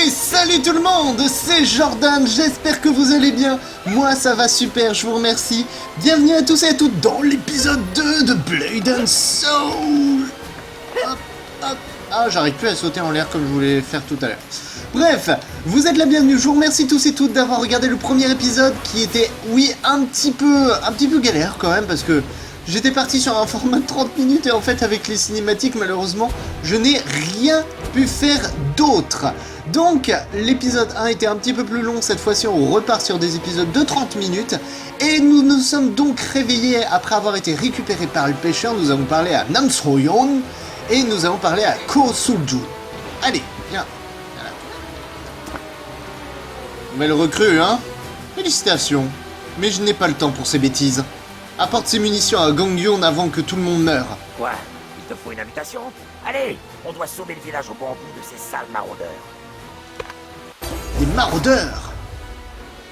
Et salut tout le monde, c'est Jordan, j'espère que vous allez bien. Moi ça va super, je vous remercie. Bienvenue à tous et à toutes dans l'épisode 2 de Blade and Soul. Hop, hop. Ah, j'arrive plus à sauter en l'air comme je voulais faire tout à l'heure. Bref, vous êtes la bienvenue, je vous remercie tous et toutes d'avoir regardé le premier épisode qui était, oui, un petit peu galère quand même parce que j'étais parti sur un format de 30 minutes et en fait avec les cinématiques malheureusement je n'ai rien pu faire d'autre. Donc l'épisode 1 était un petit peu plus long, cette fois-ci on repart sur des épisodes de 30 minutes et nous nous sommes donc réveillés après avoir été récupérés par le pêcheur. Nous avons parlé à Nam So-yeon et nous avons parlé à Ko Soo-jun. Allez, viens. Voilà. Nouvelle recrue, hein? Félicitations. Mais je n'ai pas le temps pour ces bêtises. Apporte ces munitions à Gangwon avant que tout le monde meure. Quoi? Il te faut une invitation? Allez, on doit sauver le village au bambou de ces sales maraudeurs. Des maraudeurs!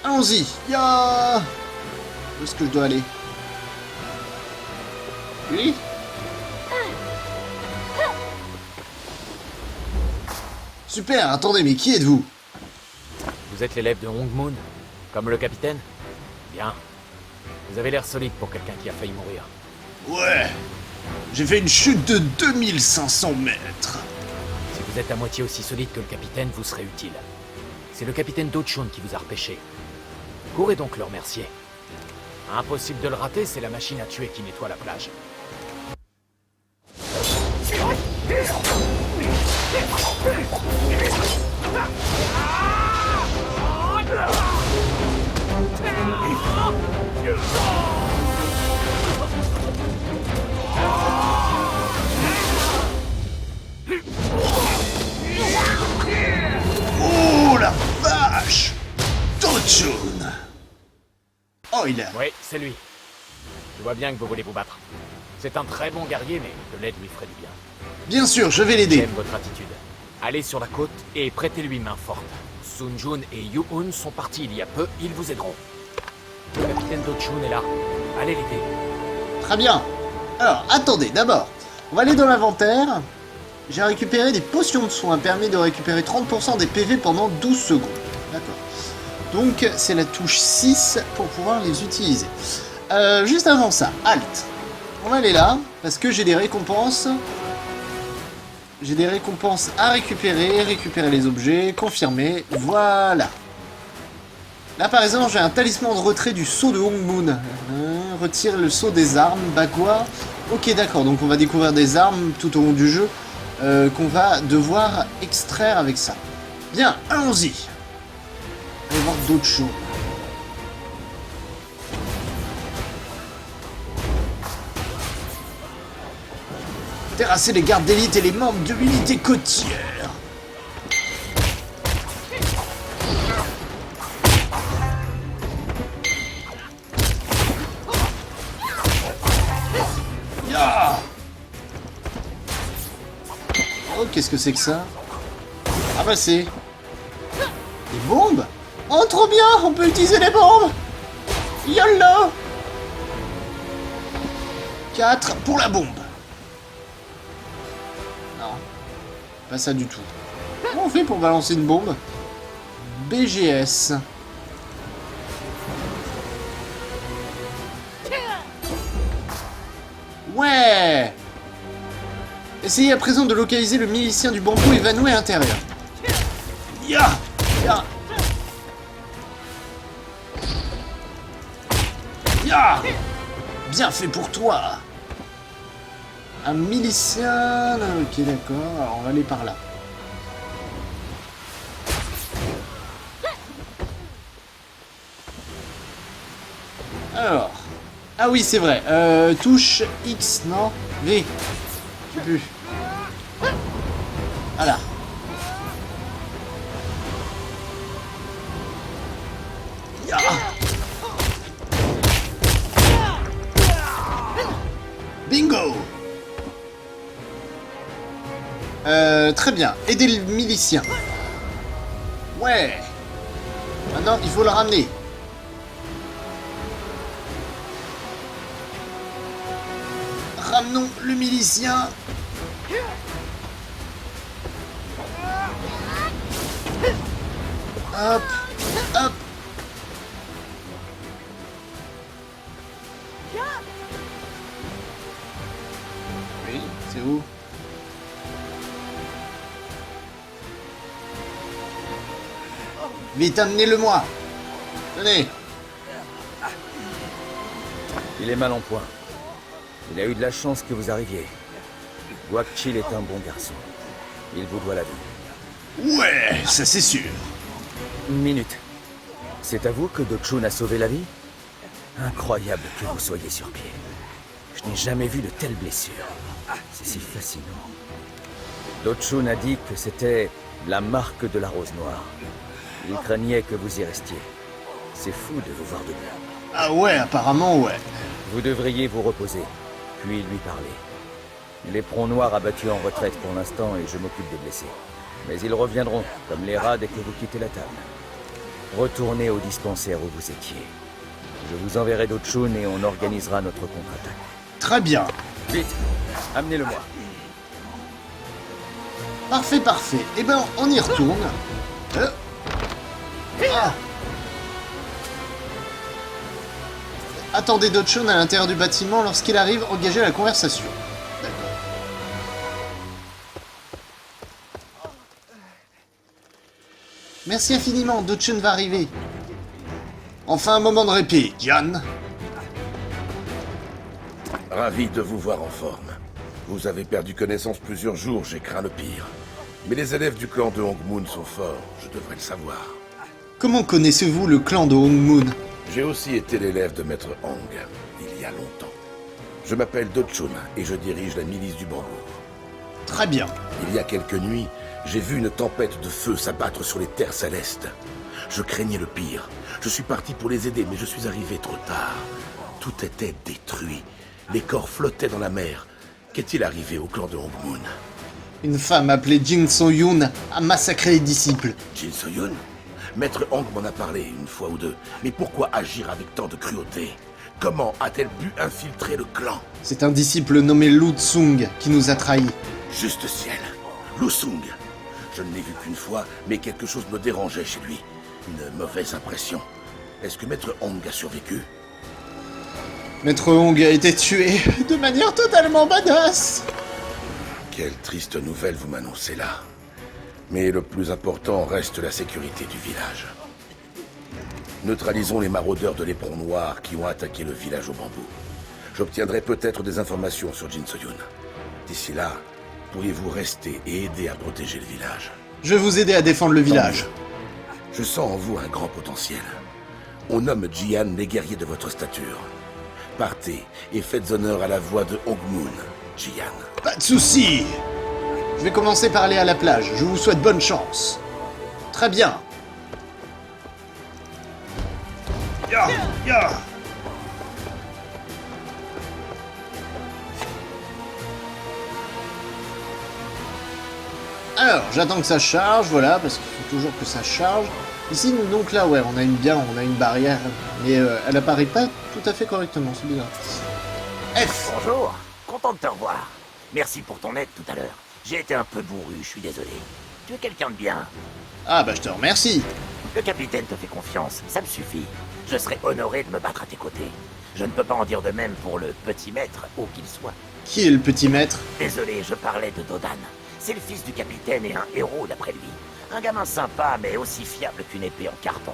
Allons-y! Ya! Où est-ce que je dois aller? Oui? Super, attendez, mais qui êtes-vous? Vous êtes l'élève de Hong Moon, comme le capitaine? Bien. Vous avez l'air solide pour quelqu'un qui a failli mourir. Ouais! J'ai fait une chute de 2500 mètres! Si vous êtes à moitié aussi solide que le capitaine, vous serez utile. C'est le capitaine Do-chun qui vous a repêché. Courez donc le remercier. Impossible de le rater, c'est la machine à tuer qui nettoie la plage. Oh la vache! Do-chun! Oh, il a... Oui, c'est lui. Je vois bien que vous voulez vous battre. C'est un très bon guerrier, mais de l'aide lui ferait du bien. Bien sûr, je vais l'aider. J'aime votre attitude. Allez sur la côte et prêtez-lui main forte. Sun-jun et Yu-hun sont partis il y a peu, ils vous aideront. Le capitaine Do-chun est là. Allez l'aider. Très bien. Alors, attendez, d'abord, on va aller dans l'inventaire. J'ai récupéré des potions de soins, permis de récupérer 30% des PV pendant 12 secondes. D'accord. Donc, c'est la touche 6 pour pouvoir les utiliser. Juste avant ça, Alt. On va aller là, parce que j'ai des récompenses. J'ai des récompenses à récupérer les objets, confirmer, voilà. Là par exemple j'ai un talisman de retrait du sceau de Hong Moon. Retire le sceau des armes, bah quoi? Ok d'accord, donc on va découvrir des armes tout au long du jeu qu'on va devoir extraire avec ça. Bien, allons-y. On va voir d'autres choses. Terrasser les gardes d'élite et les membres de l'unité côtière. Ya! Oh, qu'est-ce que c'est que ça? Ah bah c'est... Des bombes? Oh, trop bien! On peut utiliser les bombes! YOLO! 4 pour la bombe. Non. Pas ça du tout. Comment on fait pour balancer une bombe? BGS. Ouais! Essayez à présent de localiser le milicien du bambou évanoui à l'intérieur. Ya! Ya! Ya! Bien fait pour toi! Un milicien... Ok, d'accord. Alors, on va aller par là. Alors... Ah oui, c'est vrai. Touche X, non? V. Je sais plus. Voilà. Ya! Bingo! Très bien. Aider le milicien. Ouais. Maintenant, il faut le ramener. Ramenons le milicien. Hop, hop. Oui, c'est où? Vite, amenez-le-moi. Tenez. Il est mal en point. Il a eu de la chance que vous arriviez. Guakchil est un bon garçon. Il vous doit la vie. Ouais, ça c'est sûr. Une minute. C'est à vous que Dochun a sauvé la vie? Incroyable que vous soyez sur pied. Je n'ai jamais vu de telles blessures. C'est si fascinant. Dochun a dit que c'était la marque de la rose noire. Il craignait que vous y restiez. C'est fou de vous voir debout. Ah ouais, apparemment ouais. Vous devriez vous reposer, puis lui parler. L'éperon noir a battu en retraite pour l'instant et je m'occupe des blessés. Mais ils reviendront, comme les rats dès que vous quittez la table. Retournez au dispensaire où vous étiez. Je vous enverrai Dochun et on organisera notre contre-attaque. Très bien. Vite, amenez-le-moi. Parfait, parfait. Eh ben, on y retourne. Ah. Attendez Dochun à l'intérieur du bâtiment. Lorsqu'il arrive, engagez la conversation. D'accord. Merci infiniment, Dochun va arriver. Enfin un moment de répit, Diane. Ravi de vous voir en forme. Vous avez perdu connaissance plusieurs jours, j'ai craint le pire. Mais les élèves du clan de Hongmoon sont forts, je devrais le savoir. Comment connaissez-vous le clan de Hongmoon? J'ai aussi été l'élève de Maître Hong, il y a longtemps. Je m'appelle Dochun et je dirige la milice du bambou. Très bien. Il y a quelques nuits, j'ai vu une tempête de feu s'abattre sur les terres célestes. Je craignais le pire. Je suis parti pour les aider, mais je suis arrivé trop tard. Tout était détruit. Les corps flottaient dans la mer. Qu'est-il arrivé au clan de Hongmoon? Une femme appelée Jin So-yoon a massacré les disciples. Jin So-yoon? Maître Hong m'en a parlé une fois ou deux. Mais pourquoi agir avec tant de cruauté? Comment a-t-elle pu infiltrer le clan? C'est un disciple nommé Lu Tsung qui nous a trahis. Juste ciel. Lu Tsung. Je ne l'ai vu qu'une fois, mais quelque chose me dérangeait chez lui. Une mauvaise impression. Est-ce que Maître Hong a survécu? Maître Hong a été tué de manière totalement badass. Quelle triste nouvelle vous m'annoncez là. Mais le plus important reste la sécurité du village. Neutralisons les maraudeurs de l'éperon noir qui ont attaqué le village au bambou. J'obtiendrai peut-être des informations sur Jin So-yoon. D'ici là, pourriez-vous rester et aider à protéger le village? Je vais vous aider à défendre le village. Je sens en vous un grand potentiel. On nomme Jian les guerriers de votre stature. Partez et faites honneur à la voix de Hongmoon, Jian. Pas de soucis. Je vais commencer par aller à la plage. Je vous souhaite bonne chance. Très bien. Ya, ya. Alors, j'attends que ça charge, voilà, parce qu'il faut toujours que ça charge. Ici, donc là, ouais, on a une barrière, mais elle apparaît pas tout à fait correctement, c'est bizarre. F. Bonjour, content de te revoir. Merci pour ton aide tout à l'heure. J'ai été un peu bourru, je suis désolé. Tu es quelqu'un de bien. Ah bah je te remercie. Le capitaine te fait confiance, ça me suffit. Je serai honoré de me battre à tes côtés. Je ne peux pas en dire de même pour le petit maître, où qu'il soit. Qui est le petit maître? Désolé, je parlais de Dodan. C'est le fils du capitaine et un héros d'après lui. Un gamin sympa, mais aussi fiable qu'une épée en carton.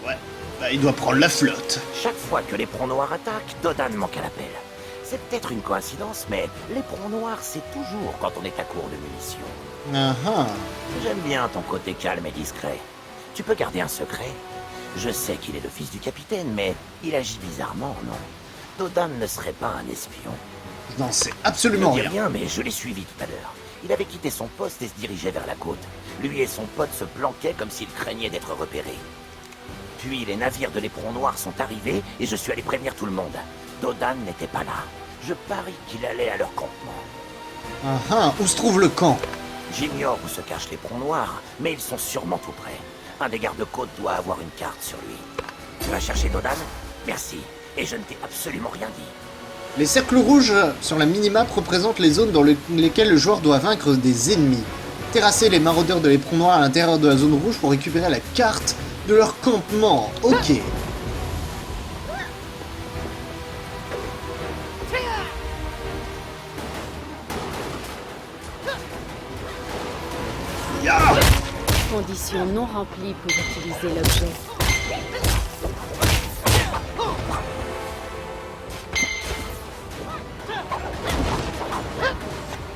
Ouais, bah il doit prendre la flotte. Chaque fois que l'éperon noir attaque, Dodan manque à l'appel. C'est peut-être une coïncidence, mais l'éperon noir, c'est toujours quand on est à court de munitions. Ah ah. J'aime bien ton côté calme et discret. Tu peux garder un secret? Je sais qu'il est le fils du capitaine, mais il agit bizarrement, non? Dodan ne serait pas un espion. Je n'en sais Je absolument ne dis rien. rien, mais je l'ai suivi tout à l'heure. Il avait quitté son poste et se dirigeait vers la côte. Lui et son pote se planquaient comme s'il craignait d'être repéré. Puis les navires de l'éperon noir sont arrivés et je suis allé prévenir tout le monde. Dodan n'était pas là. Je parie qu'il allait à leur campement. Ah ah, où se trouve le camp? J'ignore où se cache l'éperon noir, mais ils sont sûrement tout près. Un des gardes-côtes doit avoir une carte sur lui. Tu vas chercher Dodan? Merci. Et je ne t'ai absolument rien dit. Les cercles rouges sur la minimap représentent les zones dans lesquelles le joueur doit vaincre des ennemis. Terrasser les maraudeurs de l'éperon noir à l'intérieur de la zone rouge pour récupérer la carte de leur campement. Ok. Ya! Condition non remplie pour utiliser l'objet.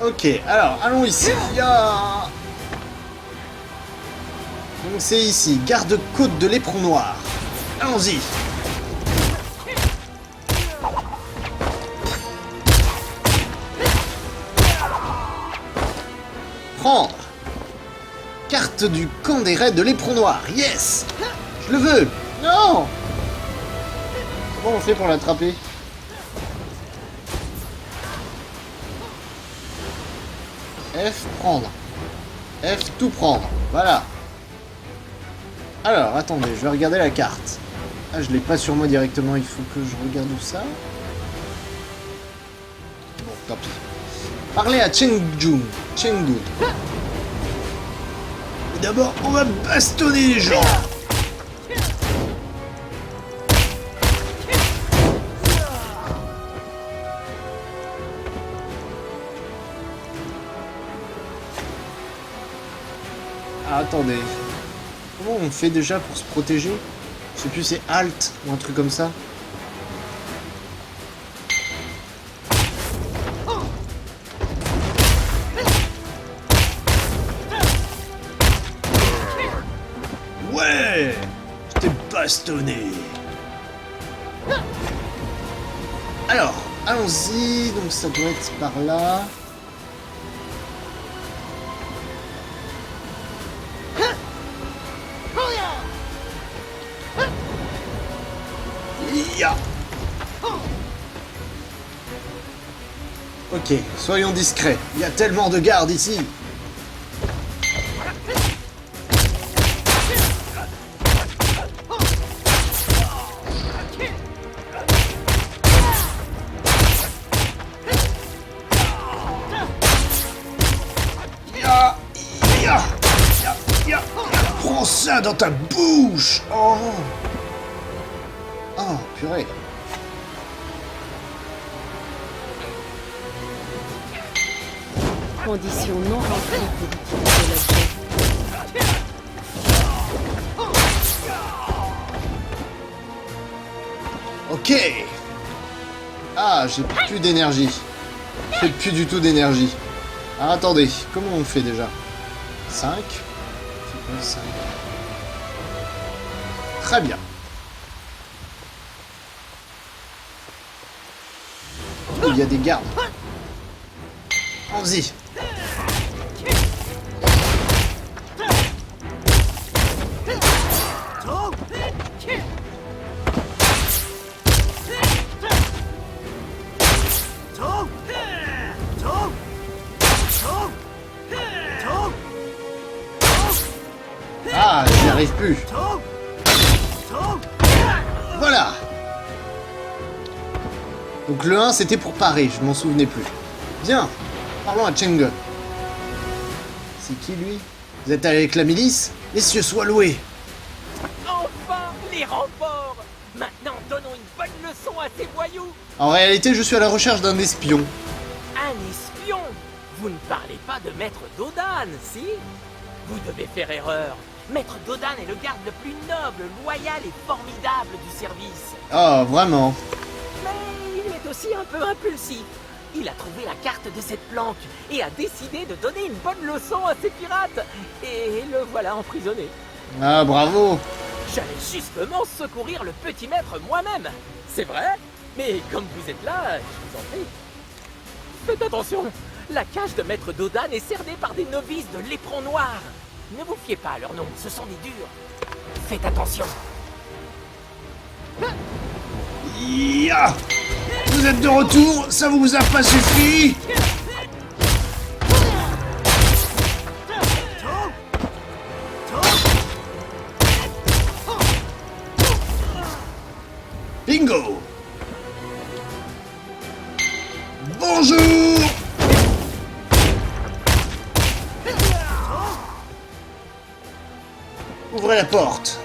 Ok, alors, allons ici. Ya! Donc c'est ici, garde-côte de l'éperon noir. Allons-y. Prendre. Carte du camp des raids de l'éperon noir. Yes! Je le veux. Non! Comment on fait pour l'attraper? F, prendre. F, tout prendre. Voilà. Alors, attendez, je vais regarder la carte. Ah, je l'ai pas sur moi directement, il faut que je regarde où ça. Bon, tant pis. Parlez à Chengdu. Mais d'abord, on va bastonner les gens. Ah, attendez. Comment on fait déjà pour se protéger? Je sais plus, c'est Alt ou un truc comme ça. Ouais! Je t'ai bastonné. Alors, allons-y. Donc ça doit être par là. Ya. Ok, soyons discrets. Il y a tellement de gardes ici. Ya, ya, ya, ya. Prends ça dans ta bouche. Oh. Oh, purée. Condition non remplie pour utiliser l'objet. Ok. Ah, j'ai plus d'énergie. J'ai plus du tout d'énergie. Ah, attendez, comment on fait déjà? 5. C'est quoi 5? Très bien. Il y a des gardes. Allons-y. Ah, j'y arrive plus. Voilà. Donc le 1 c'était pour parer, je m'en souvenais plus. Bien, parlons à Cheng. C'est qui lui? Vous êtes avec la milice? Les cieux soient loués. Enfin, les renforts! Maintenant, donnons une bonne leçon à ces voyous! En réalité, je suis à la recherche d'un espion. Un espion? Vous ne parlez pas de Maître Dodan, si? Vous devez faire erreur. Maître Dodan est le garde le plus noble, loyal et formidable du service. Oh, vraiment? Mais il est aussi un peu impulsif. Il a trouvé la carte de cette planque et a décidé de donner une bonne leçon à ces pirates. Et le voilà emprisonné. Ah, bravo. J'allais justement secourir le petit maître moi-même. C'est vrai, mais comme vous êtes là, je vous en prie. Faites attention, la cage de Maître Dodan est cernée par des novices de l'éperon noir. Ne vous fiez pas à leur nom, ce sont des durs. Faites attention. Ya. Vous êtes de retour, ça vous a pas suffi? Bingo. Bonjour. Ouvrez la porte.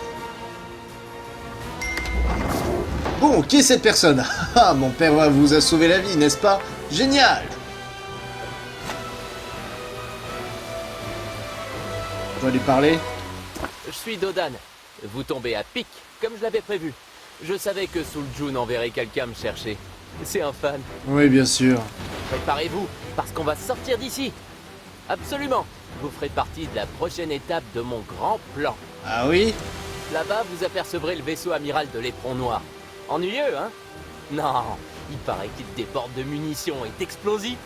Bon, qui est cette personne? Ah, mon père vous a sauvé la vie, n'est-ce pas? Génial! Je dois lui parler? Je suis Dodan. Vous tombez à pic, comme je l'avais prévu. Je savais que Suljun enverrait quelqu'un me chercher. C'est un fan. Oui, bien sûr. Préparez-vous, parce qu'on va sortir d'ici. Absolument. Vous ferez partie de la prochaine étape de mon grand plan. Ah oui? Là-bas, vous apercevrez le vaisseau amiral de l'éperon noir. Ennuyeux, hein? Non, il paraît qu'il déborde de munitions et d'explosifs.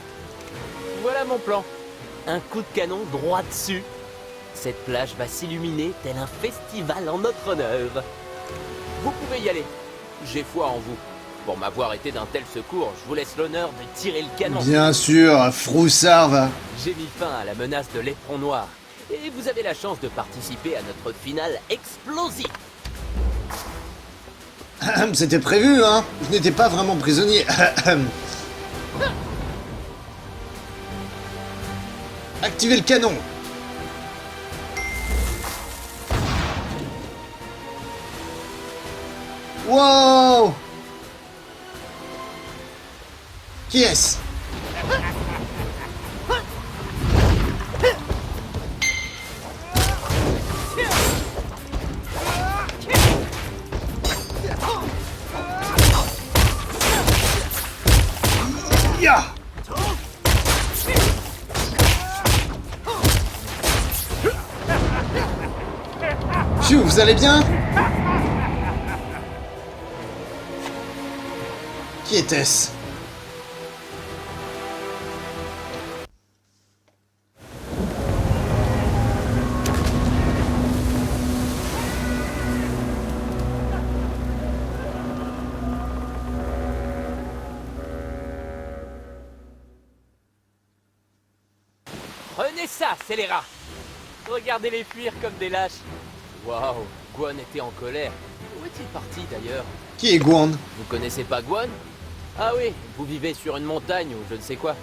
Voilà mon plan. Un coup de canon droit dessus. Cette plage va s'illuminer tel un festival en notre honneur. Vous pouvez y aller. J'ai foi en vous. Pour m'avoir été d'un tel secours, je vous laisse l'honneur de tirer le canon. Bien sûr, Froussard va. J'ai mis fin à la menace de l'éperon noir. Et vous avez la chance de participer à notre finale explosive. C'était prévu, hein? Je n'étais pas vraiment prisonnier. Activez le canon. Wow! Qui est-ce? Ya! Phew, vous allez bien? Qui était-ce? Prenez ça, scélérats! Regardez-les fuir comme des lâches. Waouh, Guan était en colère. Où est-il parti d'ailleurs? Qui est Guan? Vous connaissez pas Guan? Ah oui, vous vivez sur une montagne ou je ne sais quoi.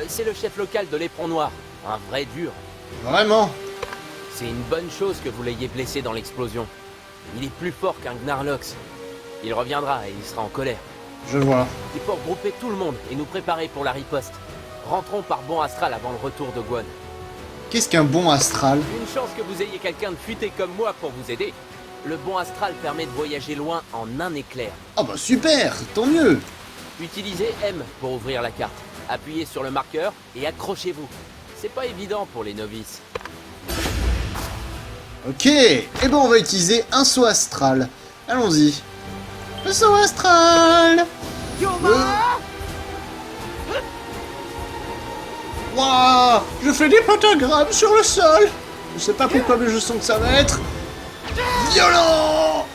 C'est le chef local de l'éperon noir. Un vrai dur. Vraiment? C'est une bonne chose que vous l'ayez blessé dans l'explosion. Il est plus fort qu'un Gnarlox. Il reviendra et il sera en colère. Je vois. Il faut regrouper tout le monde et nous préparer pour la riposte. Rentrons par bon astral avant le retour de Guan. Qu'est-ce qu'un bon astral? Une chance que vous ayez quelqu'un de futé comme moi pour vous aider. Le bon astral permet de voyager loin en un éclair. Ah bah super, tant mieux. Utilisez M pour ouvrir la carte. Appuyez sur le marqueur et accrochez-vous. C'est pas évident pour les novices. Ok, et ben on va utiliser un saut astral. Allons-y. Le saut astral. Waouh, je fais des pentagrammes sur le sol. Je sais pas pourquoi, mais je sens que ça va être violent.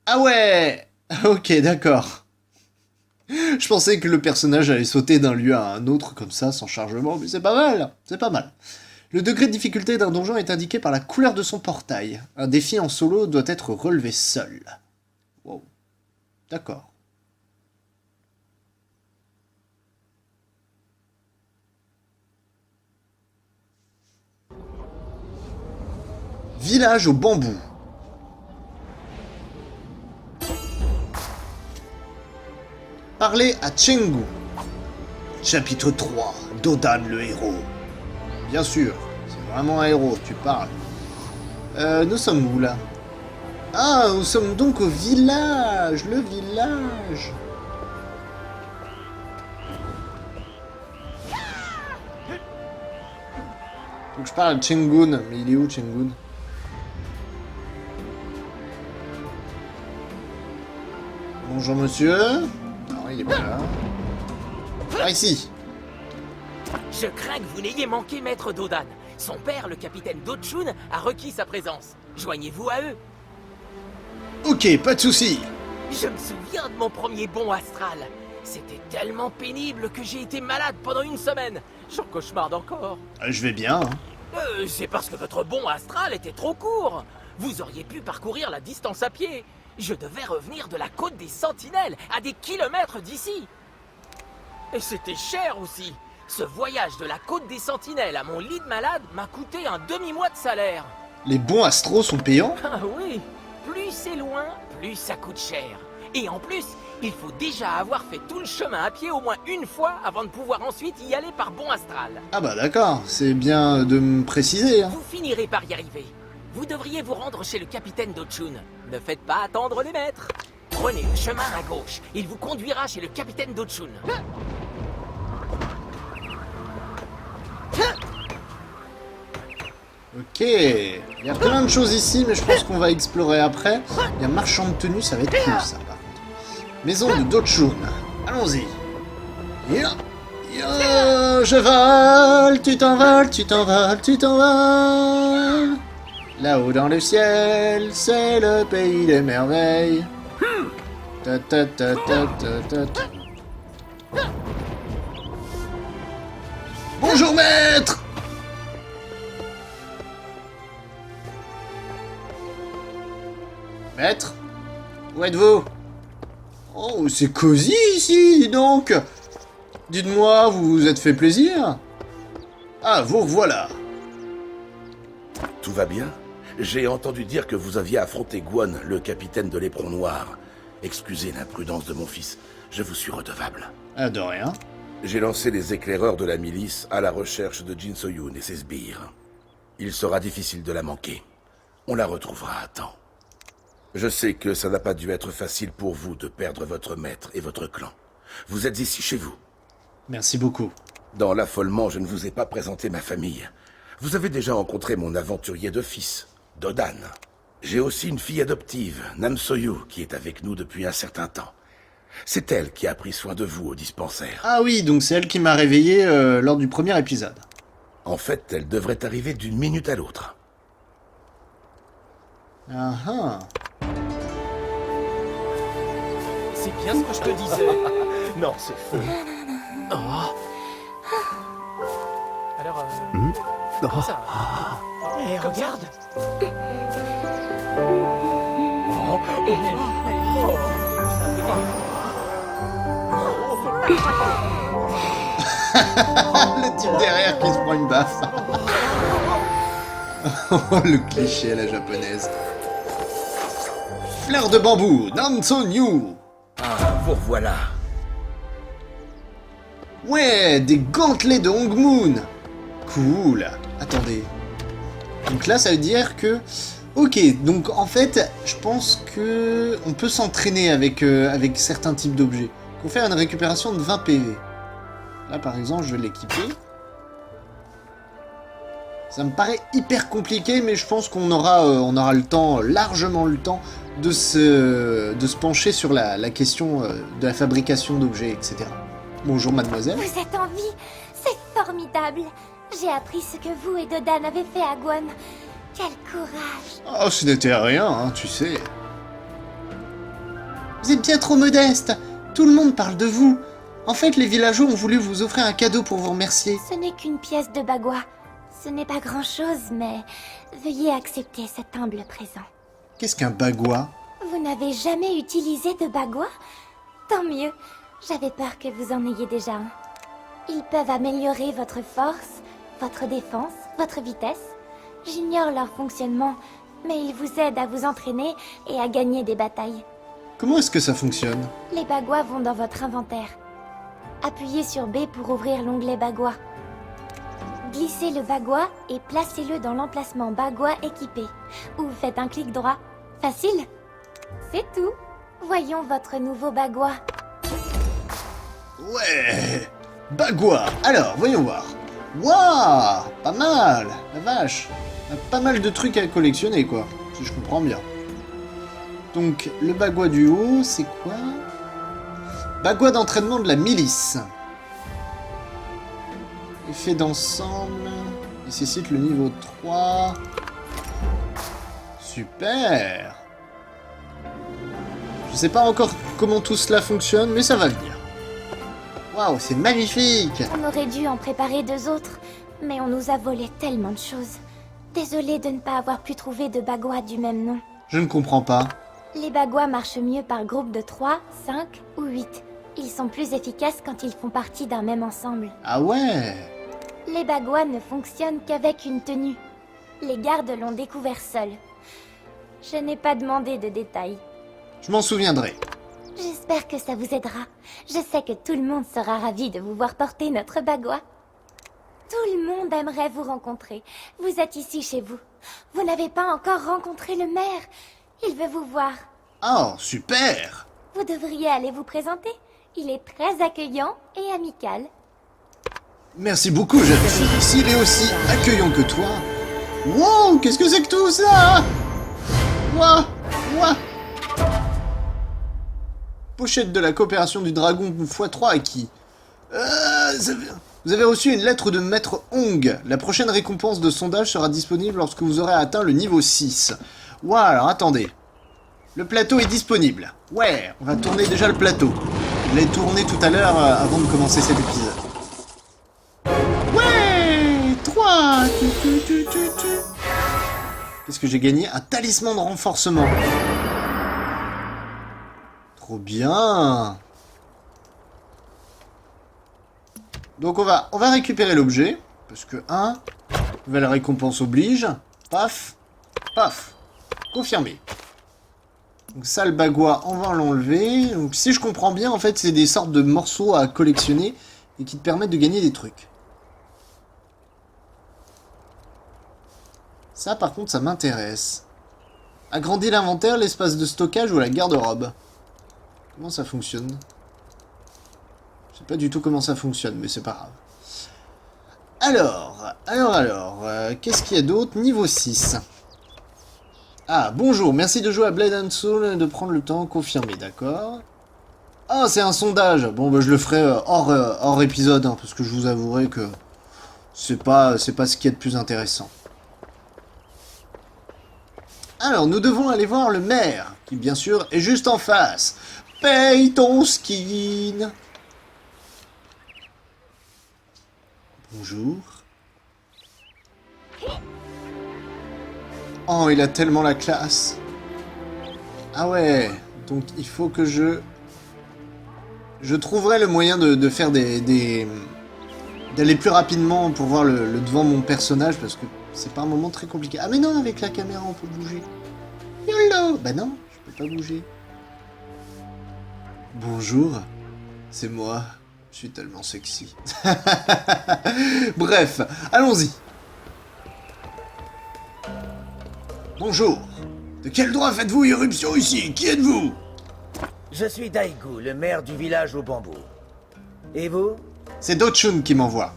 Ah ouais. Ok, d'accord. Je pensais que le personnage allait sauter d'un lieu à un autre comme ça, sans chargement, mais c'est pas mal. C'est pas mal. Le degré de difficulté d'un donjon est indiqué par la couleur de son portail. Un défi en solo doit être relevé seul. Wow. D'accord. Village au bambou. Parlez à Chengu. Chapitre 3. Dodan le héros. Bien sûr, c'est vraiment un héros, tu parles. Nous sommes où là? Ah, nous sommes donc au village. Le village. Faut que je parle à Chengun, mais il est où Chengun? Bonjour monsieur. Non, il est pas là. Ah, ici. Je crains que vous n'ayez manqué Maître Dodan. Son père, le capitaine Dochun, a requis sa présence. Joignez-vous à eux. Ok, pas de soucis. Je me souviens de mon premier bond astral. C'était tellement pénible que j'ai été malade pendant une semaine. J'en cauchemarde encore. Je vais bien. Hein. C'est parce que votre bond astral était trop court. Vous auriez pu parcourir la distance à pied. Je devais revenir de la côte des Sentinelles, à des kilomètres d'ici. Et c'était cher aussi. Ce voyage de la côte des Sentinelles à mon lit de malade m'a coûté un demi-mois de salaire. Les bons astros sont payants? Ah oui, plus c'est loin, plus ça coûte cher. Et en plus, il faut déjà avoir fait tout le chemin à pied au moins une fois avant de pouvoir ensuite y aller par bon astral. Ah bah d'accord, c'est bien de me préciser. Hein. Vous finirez par y arriver. Vous devriez vous rendre chez le capitaine Dochun. Ne faites pas attendre les maîtres. Prenez le chemin à gauche. Il vous conduira chez le capitaine Dochun. Ok, il y a plein de choses ici, mais je pense qu'on va explorer après. Il y a marchand de tenue, ça va être cool ça par contre. Maison de Dochun, allons-y. Yeah. Yeah, je vole, tu t'envoles, tu t'envoles, tu t'envoles. Là-haut dans le ciel, c'est le pays des merveilles. Ta ta ta ta ta ta. Bonjour maître. Maître, où êtes-vous? Oh, c'est cosy ici, dis donc. Dites-moi, vous vous êtes fait plaisir? Ah, vous revoilà. Tout va bien? J'ai entendu dire que vous aviez affronté Guan, le capitaine de l'éperon noir. Excusez l'imprudence de mon fils, je vous suis redevable. Ah, de rien. J'ai lancé les éclaireurs de la milice à la recherche de Jin So-yoon et ses sbires. Il sera difficile de la manquer. On la retrouvera à temps. Je sais que ça n'a pas dû être facile pour vous de perdre votre maître et votre clan. Vous êtes ici chez vous. Merci beaucoup. Dans l'affolement, je ne vous ai pas présenté ma famille. Vous avez déjà rencontré mon aventurier de fils, Dodan. J'ai aussi une fille adoptive, Nam Soyu, qui est avec nous depuis un certain temps. C'est elle qui a pris soin de vous au dispensaire. Ah oui, donc c'est elle qui m'a réveillé lors du premier épisode. En fait, elle devrait arriver d'une minute à l'autre. Ah ah. C'est bien ce que je te disais. Non, c'est faux. Oh. Alors, comment ça Eh, regarde. Le type derrière qui se prend une baffe. Oh, le cliché à la japonaise. Fleur de bambou, Nanso New. Ah, vous revoilà. Ouais, des gantelets de Hong Moon. Cool. Attendez. Donc là, ça veut dire que... Ok, donc en fait, je pense que on peut s'entraîner avec, avec certains types d'objets. Pour faire une récupération de 20 PV. Là, par exemple, je vais l'équiper. Ça me paraît hyper compliqué, mais je pense qu'on aura, on aura le temps, largement le temps, de se pencher sur la question de la fabrication d'objets, etc. Bonjour, mademoiselle. Vous êtes en vie, c'est formidable. J'ai appris ce que vous et Dodan avez fait à Guan. Quel courage. Oh, ce n'était rien, hein, tu sais. Vous êtes bien trop modeste. Tout le monde parle de vous. En fait, les villageois ont voulu vous offrir un cadeau pour vous remercier. Ce n'est qu'une pièce de bagua. Ce n'est pas grand-chose, mais veuillez accepter cet humble présent. Qu'est-ce qu'un bagua? Vous n'avez jamais utilisé de bagua? Tant mieux. J'avais peur que vous en ayez déjà un. Ils peuvent améliorer votre force, votre défense, votre vitesse. J'ignore leur fonctionnement, mais ils vous aident à vous entraîner et à gagner des batailles. Comment est-ce que ça fonctionne? Les baguas vont dans votre inventaire. Appuyez sur B pour ouvrir l'onglet bagua. Glissez le bagua et placez-le dans l'emplacement bagua équipé. Ou faites un clic droit. Facile? C'est tout. Voyons votre nouveau bagua. Ouais, bagua. Alors, voyons voir. Waouh, pas mal. La vache. On a pas mal de trucs à collectionner, quoi. Si je comprends bien. Donc, le bagua du haut, c'est quoi? Bagua d'entraînement de la milice. Effet d'ensemble. Nécessite le niveau 3. Super. Je sais pas encore comment tout cela fonctionne, mais ça va venir. Waouh, c'est magnifique. On aurait dû en préparer 2 autres, mais on nous a volé tellement de choses. Désolée de ne pas avoir pu trouver de bagua du même nom. Je ne comprends pas. Les baguas marchent mieux par groupe de 3, 5 ou 8. Ils sont plus efficaces quand ils font partie d'un même ensemble. Ah ouais. Les baguas ne fonctionnent qu'avec une tenue. Les gardes l'ont découvert seuls. Je n'ai pas demandé de détails. Je m'en souviendrai. J'espère que ça vous aidera. Je sais que tout le monde sera ravi de vous voir porter notre bagua. Tout le monde aimerait vous rencontrer. Vous êtes ici chez vous. Vous n'avez pas encore rencontré le maire. Il veut vous voir. Oh, super! Vous devriez aller vous présenter. Il est très accueillant et amical. Merci beaucoup, jeune fille. S'il est aussi accueillant que toi... Wow, qu'est-ce que c'est que tout ça? Ouah, ouah. Pochette de la coopération du dragon x3 acquis. Vous avez reçu une lettre de Maître Hong. La prochaine récompense de sondage sera disponible lorsque vous aurez atteint le niveau 6. Ouah, alors attendez. Le plateau est disponible. Ouais, on va tourner déjà le plateau. Je l'ai tourné tout à l'heure avant de commencer cet épisode. Ouais, 3. Qu'est-ce que j'ai gagné? Un talisman de renforcement. Trop bien. Donc on va récupérer l'objet. Parce que nouvelle récompense oblige. Paf. Paf. Confirmé. Donc ça, le bagua, on va l'enlever. Donc si je comprends bien, en fait, c'est des sortes de morceaux à collectionner et qui te permettent de gagner des trucs. Ça, par contre, ça m'intéresse. Agrandir l'inventaire, l'espace de stockage ou la garde-robe. Comment ça fonctionne? Je sais pas du tout comment ça fonctionne, mais c'est pas grave. Alors, qu'est-ce qu'il y a d'autre? Niveau 6. Ah, bonjour, merci de jouer à Blade and Soul et de prendre le temps, confirmé, d'accord. Ah, c'est un sondage. Bon, bah, je le ferai hors épisode, hein, parce que je vous avouerai que c'est pas ce qu'il y a de plus intéressant. Alors, nous devons aller voir le maire, qui bien sûr est juste en face. Paye ton skin. Bonjour. Oh, il a tellement la classe. Ah ouais, donc il faut que je trouverai le moyen de faire d'aller plus rapidement pour voir le devant de mon personnage, parce que c'est pas un moment très compliqué. Ah mais non, avec la caméra on peut bouger. YOLO. Bah non, je peux pas bouger. Bonjour, c'est moi. Je suis tellement sexy. Bref, allons-y. Bonjour. De quel droit faites-vous irruption ici? Qui êtes-vous? Je suis Daigu, le maire du village au bambou. Et vous? C'est Do-chun qui m'envoie.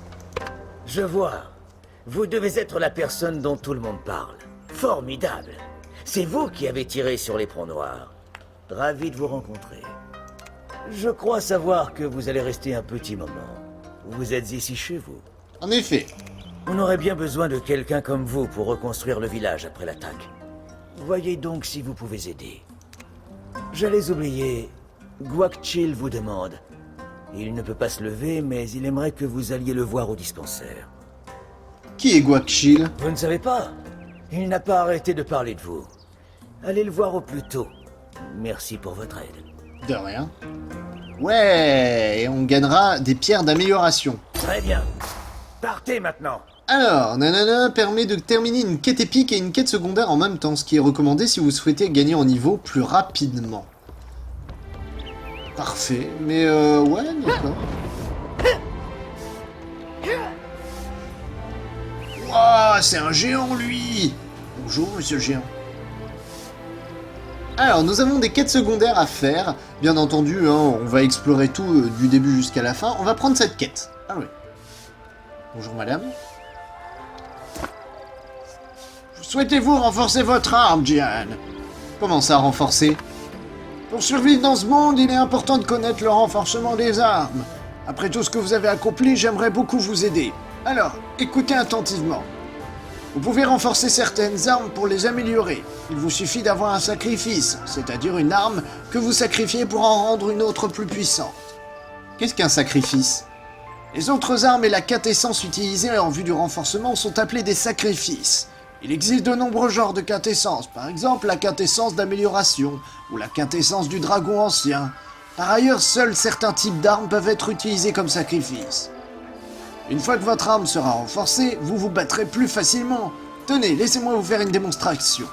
Je vois. Vous devez être la personne dont tout le monde parle. Formidable. C'est vous qui avez tiré sur l'éperon noir. Ravi de vous rencontrer. Je crois savoir que vous allez rester un petit moment. Vous êtes ici chez vous. En effet. On aurait bien besoin de quelqu'un comme vous pour reconstruire le village après l'attaque. Voyez donc si vous pouvez aider. J'allais oublier. Guakchil vous demande. Il ne peut pas se lever, mais il aimerait que vous alliez le voir au dispensaire. Qui est Guakchil? Vous ne savez pas? Il n'a pas arrêté de parler de vous. Allez le voir au plus tôt. Merci pour votre aide. De rien. Ouais, et on gagnera des pierres d'amélioration. Très bien. Partez maintenant. Alors, Nanana permet de terminer une quête épique et une quête secondaire en même temps, ce qui est recommandé si vous souhaitez gagner en niveau plus rapidement. Parfait, mais ouais, d'accord. Wouah, c'est un géant, lui! Bonjour, monsieur le géant. Alors, nous avons des quêtes secondaires à faire. Bien entendu, hein, on va explorer tout du début jusqu'à la fin. On va prendre cette quête. Ah oui. Bonjour, madame. Souhaitez-vous renforcer votre arme, Jian? Comment ça, renforcer? Pour survivre dans ce monde, il est important de connaître le renforcement des armes. Après tout ce que vous avez accompli, j'aimerais beaucoup vous aider. Alors, écoutez attentivement. Vous pouvez renforcer certaines armes pour les améliorer. Il vous suffit d'avoir un sacrifice, c'est-à-dire une arme que vous sacrifiez pour en rendre une autre plus puissante. Qu'est-ce qu'un sacrifice? Les autres armes et la quintessence utilisées en vue du renforcement sont appelées des sacrifices. Il existe de nombreux genres de quintessence, par exemple la quintessence d'amélioration, ou la quintessence du dragon ancien. Par ailleurs, seuls certains types d'armes peuvent être utilisés comme sacrifice. Une fois que votre arme sera renforcée, vous vous battrez plus facilement. Tenez, laissez-moi vous faire une démonstration.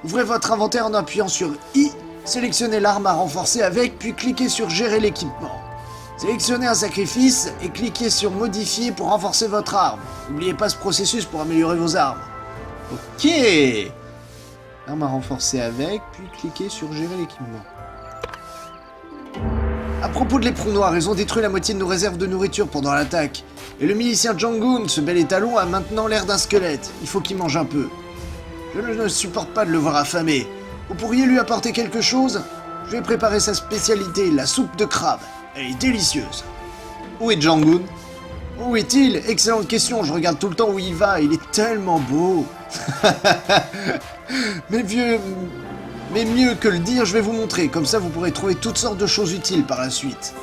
Ouvrez votre inventaire en appuyant sur I Sélectionnez l'arme à renforcer avec, puis cliquez sur gérer l'équipement. Sélectionnez un sacrifice et cliquez sur modifier pour renforcer votre arme. N'oubliez pas ce processus pour améliorer vos armes. Ok. Arme à renforcer avec, puis cliquez sur gérer l'équipement. À propos de l'éperon noir, ils ont détruit la moitié de nos réserves de nourriture pendant l'attaque. Et le milicien Jangoon, ce bel étalon, a maintenant l'air d'un squelette. Il faut qu'il mange un peu. Je ne supporte pas de le voir affamé. Vous pourriez lui apporter quelque chose? Je vais préparer sa spécialité, la soupe de crabe. Elle est délicieuse. Où est Jangoon? Où est-il? Excellente question, je regarde tout le temps où il va, il est tellement beau. Mais mieux que le dire, je vais vous montrer, comme ça vous pourrez trouver toutes sortes de choses utiles par la suite.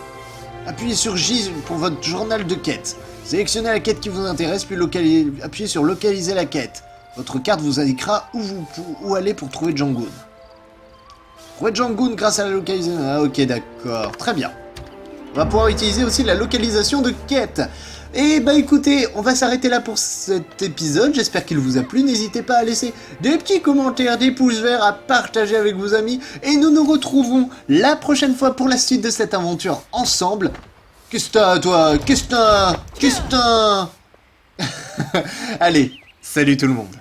Appuyez sur J pour votre journal de quête. Sélectionnez la quête qui vous intéresse, puis appuyez sur localiser la quête. Votre carte vous indiquera où aller pour trouver Jangoon. Trouver Jangoon grâce à la localisation. Ah ok, d'accord, très bien. On va pouvoir utiliser aussi la localisation de quête. Et bah écoutez, on va s'arrêter là pour cet épisode, j'espère qu'il vous a plu, n'hésitez pas à laisser des petits commentaires, des pouces verts, à partager avec vos amis, et nous nous retrouvons la prochaine fois pour la suite de cette aventure ensemble. Qu'est-ce que t'as, toi? Qu'est-ce que t'as? Allez, salut tout le monde.